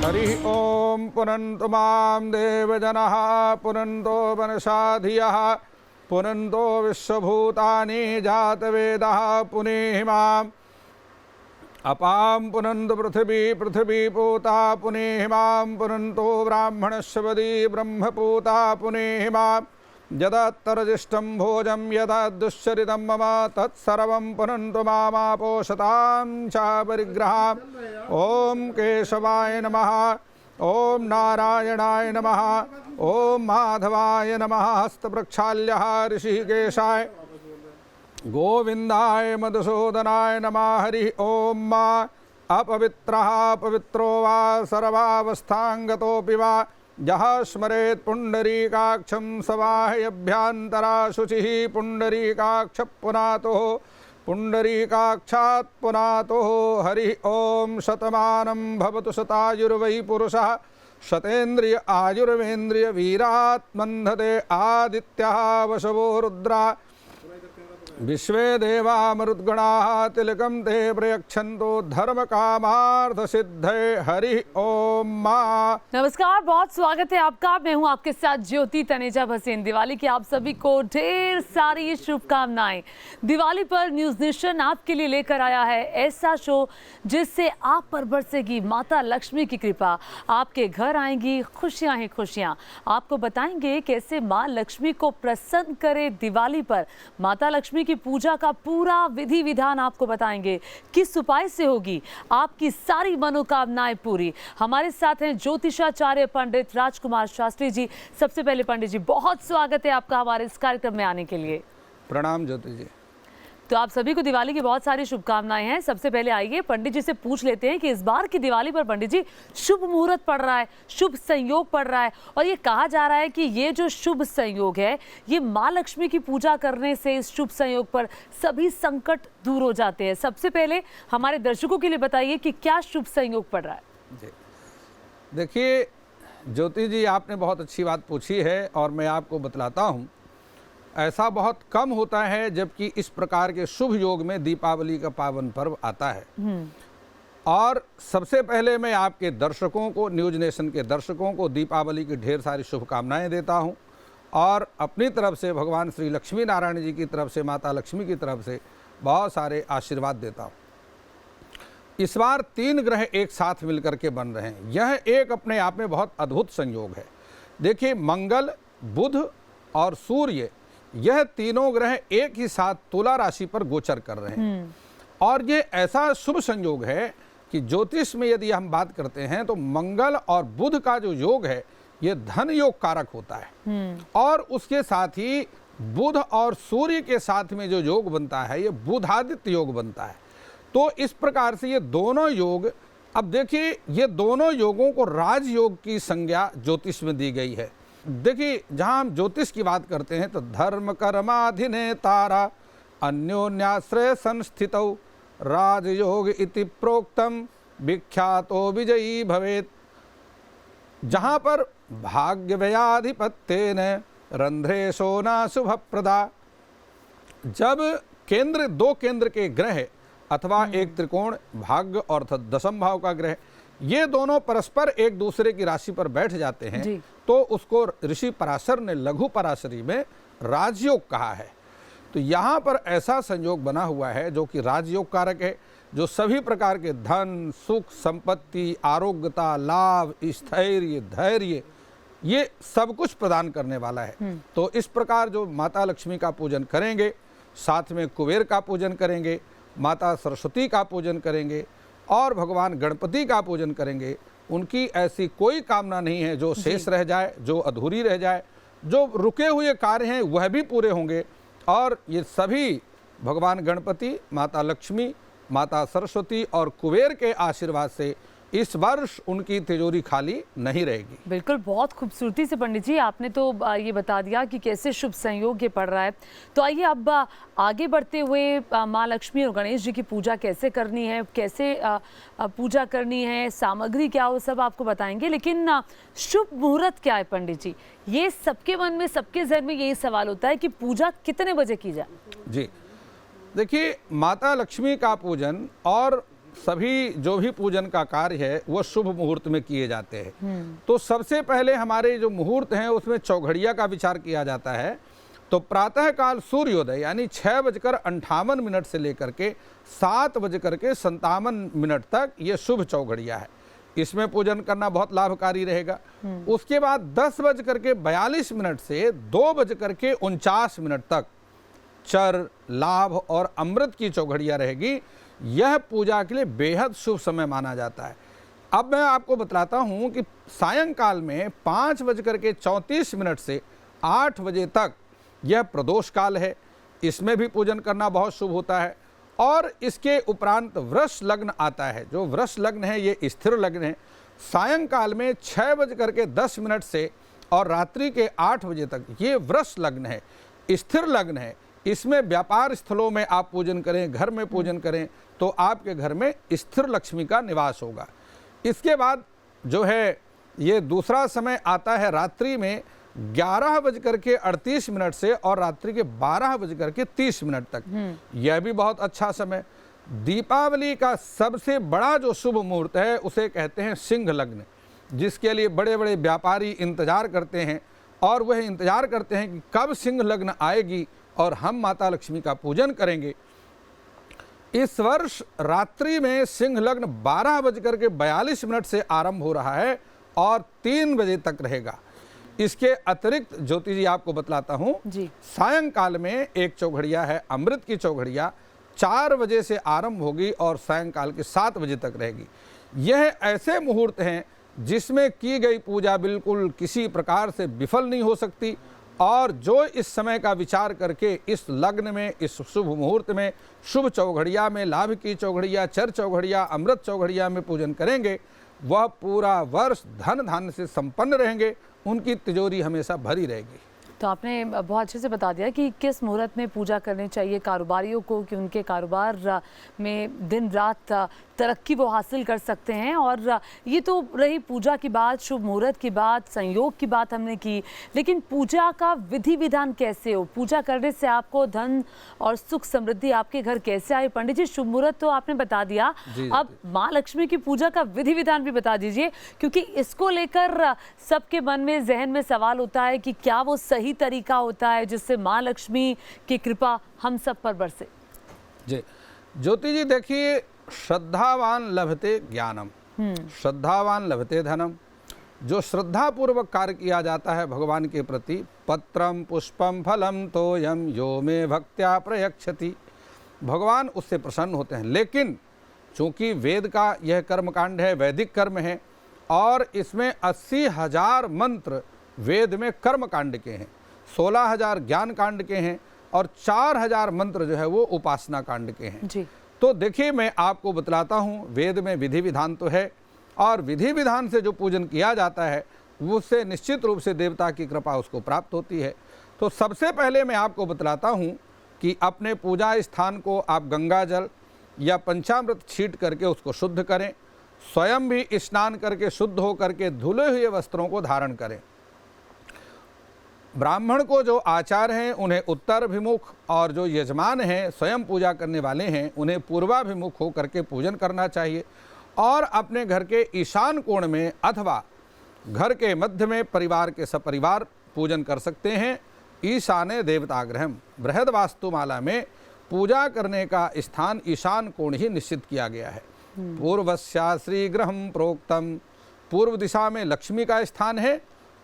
हरि ओम पुनन्तु मां देवजनः पुनन्तो मनसा धियः पुनन्तो विश्वभूतानि जातवेदः पुनेहि माम् अपां पुनन्तु पृथिवी पूता पुनेहि मां पुनन्तो ब्राह्मणस्पदी ब्रह्मपूता पुनेहि मां यदत्तरजिष्टं भोजं यददुश्चरितं मम तत्सर्वं पुनन्तु मामापोषतां च परिग्रहाम् ॐ केशवाय नमः ॐ नारायणाय नमः ॐ माधवाय नमः हस्तप्रक्षाल्यः ऋषिकेशाय गोविंदाय मधुसूदनाय नमः हरि ओम मा अपवित्रः पवित्रो वा सर्वावस्थांगतोऽपि वा यः स्मरेत् पुण्डरीकाक्षं सवाहयभ्यान्तरा शुचिः पुण्डरीकाक्षः पुनातोः पुण्डरीकाक्षात् पुनातोः हरि ओम शतमानं भवतु शतायुर्वै पुरुषः शतेन्द्रिय आयुर्वेन्द्रिय वीरात् मन्धते आदित्यः वशवो रुद्रा विश्वे देवा मरुद्गणाः तिलकं ते प्रयच्छन्तो धर्म कामार्थ सिद्धे हरि ओम मां। नमस्कार, बहुत स्वागत है आपका। मैं हूं आपके साथ ज्योति तनेजा भसीन। दिवाली की आप सभी को ढेर सारी शुभकामनाएं। दिवाली पर न्यूज नेशन आपके लिए लेकर आया है ऐसा शो जिससे आप पर बरसेगी माता लक्ष्मी की कृपा। आपके घर आएंगी खुशियां ही खुशियां। आपको बताएंगे कैसे माँ लक्ष्मी को प्रसन्न करे दिवाली पर। माता लक्ष्मी की पूजा का पूरा विधि विधान आपको बताएंगे, किस उपाय से होगी आपकी सारी मनोकामनाएं पूरी। हमारे साथ हैं ज्योतिषाचार्य पंडित राजकुमार शास्त्री जी। सबसे पहले पंडित जी, बहुत स्वागत है आपका हमारे इस कार्यक्रम में आने के लिए। प्रणाम ज्योति जी। तो आप सभी को दिवाली की बहुत सारी शुभकामनाएं हैं। सबसे पहले आइए पंडित जी से पूछ लेते हैं कि इस बार की दिवाली पर पंडित जी शुभ मुहूर्त पड़ रहा है, शुभ संयोग पड़ रहा है, और ये कहा जा रहा है कि ये जो शुभ संयोग है ये माँ लक्ष्मी की पूजा करने से इस शुभ संयोग पर सभी संकट दूर हो जाते हैं। सबसे पहले हमारे दर्शकों के लिए बताइए कि क्या शुभ संयोग पड़ रहा है। जी देखिए ज्योति जी, आपने बहुत अच्छी बात पूछी है और मैं आपको बतलाता हूँ। ऐसा बहुत कम होता है जबकि इस प्रकार के शुभ योग में दीपावली का पावन पर्व आता है। और सबसे पहले मैं आपके दर्शकों को, न्यूज नेशन के दर्शकों को दीपावली की ढेर सारी शुभकामनाएं देता हूं और अपनी तरफ से भगवान श्री लक्ष्मी नारायण जी की तरफ से, माता लक्ष्मी की तरफ से बहुत सारे आशीर्वाद देता हूं। इस बार 3 ग्रह एक साथ मिलकर के बन रहे हैं। यह एक अपने आप में बहुत अद्भुत संयोग है। देखिए, मंगल, बुध और सूर्य, यह तीनों ग्रह एक ही साथ तुला राशि पर गोचर कर रहे हैं। और ये ऐसा शुभ संयोग है कि ज्योतिष में यदि हम बात करते हैं तो मंगल और बुध का जो योग है ये धन योग कारक होता है। और उसके साथ ही बुध और सूर्य के साथ में जो योग बनता है ये बुधादित्य योग बनता है। तो इस प्रकार से ये दोनों योग, अब देखिए ये दोनों योगों को राजयोग की संज्ञा ज्योतिष में दी गई है। देखिए, जहाँ हम ज्योतिष की बात करते हैं तो धर्म कर्माधिने तारा अन्योन्याश्रय संस्थितौ राजयोग इति प्रोक्तम विख्यातो विजयी भवेत्। जहाँ पर भाग्य व्ययाधिपत्येन रंध्रे सोना शुभ प्रदा। जब केंद्र, 2 केंद्र के ग्रह अथवा एक त्रिकोण, भाग्य और दशम भाव का ग्रह, ये दोनों परस्पर एक दूसरे की राशि पर बैठ जाते हैं तो उसको ऋषि पराशर ने लघु पराशरी में राजयोग कहा है। तो यहाँ पर ऐसा संयोग बना हुआ है जो कि राजयोग कारक है, जो सभी प्रकार के धन, सुख, संपत्ति, आरोग्यता, लाभ, स्थैर्य, धैर्य, ये सब कुछ प्रदान करने वाला है। तो इस प्रकार जो माता लक्ष्मी का पूजन करेंगे, साथ में कुबेर का पूजन करेंगे, माता सरस्वती का पूजन करेंगे और भगवान गणपति का पूजन करेंगे, उनकी ऐसी कोई कामना नहीं है जो शेष रह जाए, जो अधूरी रह जाए। जो रुके हुए कार्य हैं वह भी पूरे होंगे। और ये सभी भगवान गणपति, माता लक्ष्मी, माता सरस्वती और कुबेर के आशीर्वाद से इस वर्ष उनकी तिजोरी खाली नहीं रहेगी। बिल्कुल, बहुत खूबसूरती से पंडित जी आपने तो ये बता दिया कि कैसे शुभ संयोग ये पड़ रहा है। तो आइए अब आगे बढ़ते हुए माँ लक्ष्मी और गणेश जी की पूजा कैसे करनी है, कैसे पूजा करनी है, सामग्री क्या हो, सब आपको बताएंगे। लेकिन शुभ मुहूर्त क्या है पंडित जी? ये सबके मन में, सबके जहन में यही सवाल होता है कि पूजा कितने बजे की जाए। जी देखिए, माता लक्ष्मी का पूजन और सभी जो भी पूजन का कार्य है वो शुभ मुहूर्त में किए जाते हैं। तो सबसे पहले हमारे जो मुहूर्त हैं उसमें चौघड़िया का विचार किया जाता है। तो प्रातःकाल सूर्योदय यानी 6:58 से लेकर के 7:57 तक ये शुभ चौघड़िया है, इसमें पूजन करना बहुत लाभकारी रहेगा। उसके बाद 10:42 से 2:49 तक चर, लाभ और अमृत की चौघड़िया रहेगी। यह पूजा के लिए बेहद शुभ समय माना जाता है। अब मैं आपको बतलाता हूं कि सायंकाल में 5:34 से 8 बजे तक यह प्रदोष काल है, इसमें भी पूजन करना बहुत शुभ होता है। और इसके उपरांत वृष लग्न आता है। जो वृष लग्न है ये स्थिर लग्न है। सायंकाल में 6:10 से और रात्रि के 8 बजे तक ये वृष लग्न है, स्थिर लग्न है। इसमें व्यापार स्थलों में आप पूजन करें, घर में पूजन करें तो आपके घर में स्थिर लक्ष्मी का निवास होगा। इसके बाद जो है ये दूसरा समय आता है रात्रि में 11:38 से और रात्रि के 12:30 तक। यह भी बहुत अच्छा समय। दीपावली का सबसे बड़ा जो शुभ मुहूर्त है उसे कहते हैं सिंह लग्न, जिसके लिए बड़े बड़े व्यापारी इंतजार करते हैं और वह इंतजार करते हैं कि कब सिंह लग्न आएगी और हम माता लक्ष्मी का पूजन करेंगे। इस वर्ष रात्रि में सिंह लग्न 12:42 से आरंभ हो रहा है और 3 बजे तक रहेगा। इसके अतिरिक्त ज्योति जी आपको बतलाता हूं, सायंकाल में एक चौघड़िया है, अमृत की चौघड़िया 4 बजे से आरंभ होगी और सायंकाल के 7 बजे तक रहेगी। यह ऐसे मुहूर्त हैं जिसमें की गई पूजा बिल्कुल किसी प्रकार से विफल नहीं हो सकती। और जो इस समय का विचार करके इस लग्न में, इस शुभ मुहूर्त में, शुभ चौघड़िया में, लाभ की चौघड़िया, चर चौघड़िया, अमृत चौघड़िया में पूजन करेंगे, वह पूरा वर्ष धन धान्य से संपन्न रहेंगे, उनकी तिजोरी हमेशा भरी रहेगी। तो आपने बहुत अच्छे से बता दिया कि किस मुहूर्त में पूजा करनी चाहिए कारोबारियों को, कि उनके कारोबार में दिन रात तरक्की वो हासिल कर सकते हैं। और ये तो रही पूजा की बात, शुभ मुहूर्त की बात, संयोग की बात हमने की, लेकिन पूजा का विधि विधान कैसे हो? पूजा करने से आपको धन और सुख समृद्धि आपके घर कैसे आए? पंडित जी, शुभ मुहूर्त तो आपने बता दिया, अब माँ लक्ष्मी की पूजा का विधि विधान भी बता दीजिए, क्योंकि इसको लेकर सबके मन में, जहन में सवाल होता है कि क्या वो सही तरीका होता है जिससे माँ लक्ष्मी की कृपा हम सब पर बरसे। जी ज्योति जी, देखिए, श्रद्धावान लभते ज्ञानम, श्रद्धावान लभते धनम। जो श्रद्धा पूर्वक कार्य किया जाता है भगवान के प्रति, पत्रम पुष्पम फलम तोयम यो में भक्त्या प्रयक्षति, भगवान उससे प्रसन्न होते हैं। लेकिन चूंकि वेद का यह कर्मकांड है, वैदिक कर्म है, और इसमें 80,000 मंत्र वेद में कर्म कांड के हैं, 16,000 ज्ञान कांड के हैं और 4,000 मंत्र जो है वो उपासना कांड के हैं जी। तो देखिए, मैं आपको बतलाता हूँ, वेद में विधि विधान तो है और विधि विधान से जो पूजन किया जाता है उससे निश्चित रूप से देवता की कृपा उसको प्राप्त होती है। तो सबसे पहले मैं आपको बतलाता हूँ कि अपने पूजा स्थान को आप गंगा जल या पंचामृत छीट करके उसको शुद्ध करें, स्वयं भी स्नान करके शुद्ध हो करके धुले हुए वस्त्रों को धारण करें। ब्राह्मण को जो आचार हैं उन्हें उत्तराभिमुख, और जो यजमान हैं, स्वयं पूजा करने वाले हैं, उन्हें पूर्वाभिमुख हो करके पूजन करना चाहिए। और अपने घर के ईशान कोण में अथवा घर के मध्य में परिवार के सपरिवार पूजन कर सकते हैं। ईशाने देवतागृहम, बृहद वास्तुमाला में पूजा करने का स्थान ईशान कोण ही निश्चित किया गया है। पूर्वस्या श्रीगृहम प्रोक्तम, पूर्व दिशा में लक्ष्मी का स्थान है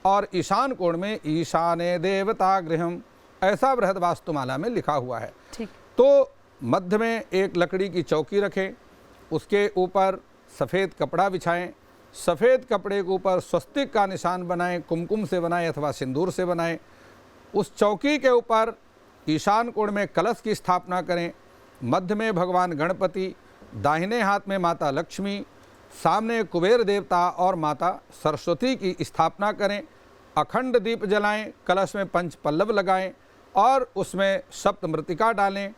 और ईशान कोण में ईशाने देवता गृहम, ऐसा बृहद वास्तुमाला में लिखा हुआ है। तो मध्य में एक लकड़ी की चौकी रखें, उसके ऊपर सफ़ेद कपड़ा बिछाएं, सफ़ेद कपड़े के ऊपर स्वस्तिक का निशान बनाएं, कुमकुम से बनाएं अथवा सिंदूर से बनाएं। उस चौकी के ऊपर ईशान कोण में कलश की स्थापना करें, मध्य में भगवान गणपति, दाहिने हाथ में माता लक्ष्मी, सामने कुबेर देवता और माता सरस्वती की स्थापना करें। अखंड दीप जलाएं, कलश में पंच पल्लव लगाएं और उसमें सप्त मृतिका डालें,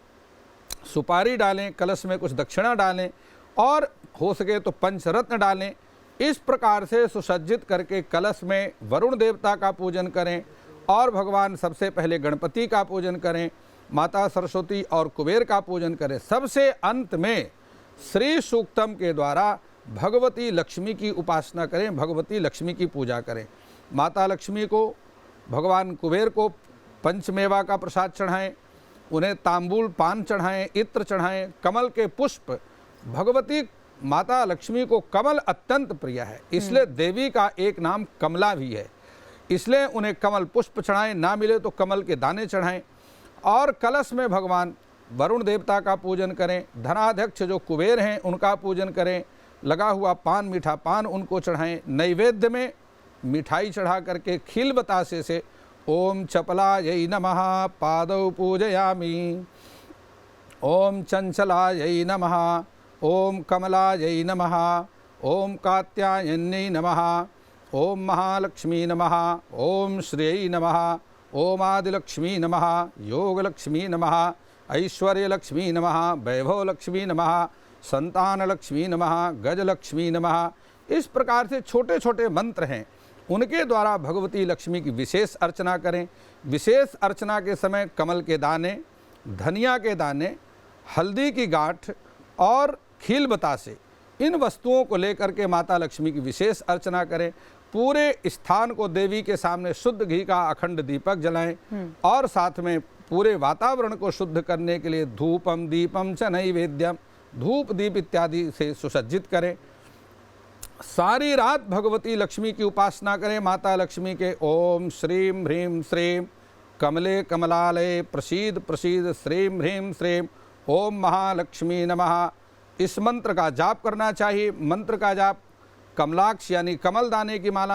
सुपारी डालें, कलश में कुछ दक्षिणा डालें और हो सके तो पंचरत्न डालें। इस प्रकार से सुसज्जित करके कलश में वरुण देवता का पूजन करें और भगवान सबसे पहले गणपति का पूजन करें, माता सरस्वती और कुबेर का पूजन करें। सबसे अंत में श्री सूक्तम के द्वारा भगवती लक्ष्मी की उपासना करें, भगवती लक्ष्मी की पूजा करें। माता लक्ष्मी को, भगवान कुबेर को पंचमेवा का प्रसाद चढ़ाएं, उन्हें तांबूल पान चढ़ाएं, इत्र चढ़ाएं, कमल के पुष्प। भगवती माता लक्ष्मी को कमल अत्यंत प्रिय है, इसलिए देवी का एक नाम कमला भी है, इसलिए उन्हें कमल पुष्प चढ़ाएं, ना मिले तो कमल के दाने चढ़ाएं। और कलश में भगवान वरुण देवता का पूजन करें, धनाध्यक्ष जो कुबेर हैं उनका पूजन करें, लगा हुआ पान, मीठा पान उनको चढ़ाएं। नैवेद्य में मिठाई चढ़ा करके खील बतासे से ओम चपलायै नमः पादौ पूजयामि, ओम चंचलायै नमः, ओम कमलायै नमः, ओम कात्यायन्यै नमः, ओम महालक्ष्मी नमः, ओम श्रियै नमः, ओम आदिलक्ष्मी नमः, योगलक्ष्मी नमः, ऐश्वर्यलक्ष्मी नमः, वैभवलक्ष्मी नमः, संतानलक्ष्मी नमः, गजलक्ष्मी नमः। इस प्रकार से छोटे छोटे मंत्र हैं, उनके द्वारा भगवती लक्ष्मी की विशेष अर्चना करें। विशेष अर्चना के समय कमल के दाने, धनिया के दाने, हल्दी की गांठ और खील बतासे, इन वस्तुओं को लेकर के माता लक्ष्मी की विशेष अर्चना करें। पूरे स्थान को देवी के सामने शुद्ध घी का अखंड दीपक जलाएं और साथ में पूरे वातावरण को शुद्ध करने के लिए धूपम दीपम च नैवेद्यम, धूप दीप इत्यादि से सुसज्जित करें। सारी रात भगवती लक्ष्मी की उपासना करें। माता लक्ष्मी के ओम श्रीं ह्रीं श्रीं कमले कमलालये प्रसीद प्रसीद श्रीं ह्रीं श्रीं ओम महालक्ष्मी नमः, इस मंत्र का जाप करना चाहिए। मंत्र का जाप कमलाक्ष यानी कमल दाने की माला